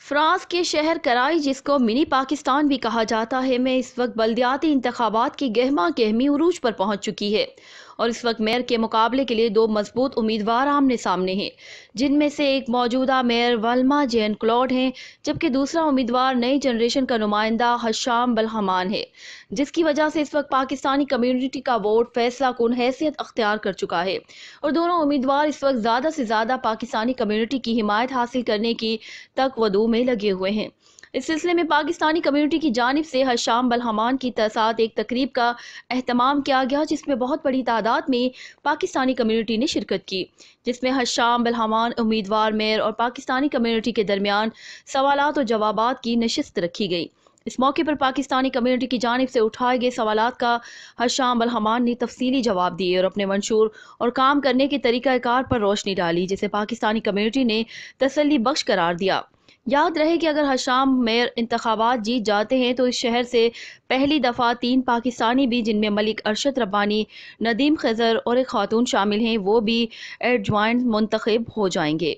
France کے شہر کرائی، جس کو منی پاکستان بھی کہا جاتا ہے، میں اس وقت بلدیاتی انتخابات کی گہما گہمی عروج پر پہنچ چکی ہے اور اس وقت میئر کے مقابلے کے لیے دو مضبوط امیدوار آمنے سامنے ہیں، جن میں سے ایک موجودہ میئر ولما جین کلوڈ ہیں، جبکہ دوسرا امیدوار نئی جنریشن کا نمائندہ ہشام بلحمان ہے، جس کی وجہ سے اس وقت پاکستانی کمیونٹی کا ووٹ فیصلہ کن حیثیت اختیار کر چکا ہے اور دونوں امیدوار اس وقت زیادہ سے زیادہ پاکستانی کمیونٹی کی حمایت حاصل کرنے کی تکودو میں لگے ہوئے ہیں۔ اس سلسلے میں پاکستانی کمیونٹی کی جانب سے ہشام بلحمان کی ساتھ ایک تقریب کا اہتمام کیا گیا، جس میں بہت بڑی تعداد میں پاکستانی کمیونٹی نے شرکت کی، جس میں ہشام بلحمان امیدوار میئر اور پاکستانی کمیونٹی کے درمیان سوالات و جوابات کی نشست رکھی گئی۔ اس موقع پر پاکستانی کمیونٹی کی جانب سے اٹھائے گئے سوالات کا ہشام بلحمان نے تفصیلی جواب دیے اور اپنے منشور اور کام کرنے کے طریقہ کار پر روشنی ڈالی، جسے پاکستانی کمیونٹی نے تسلی بخش قرار دیا۔ یاد رہے کہ اگر ہشام میئر انتخابات جیت جاتے ہیں تو اس شہر سے پہلی دفعہ 3 پاکستانی بھی، جن میں ملک ارشد ربانی، ندیم خضر اور ایک خاتون شامل ہیں، وہ بھی ایڈجوائنٹ منتخب ہو جائیں گے۔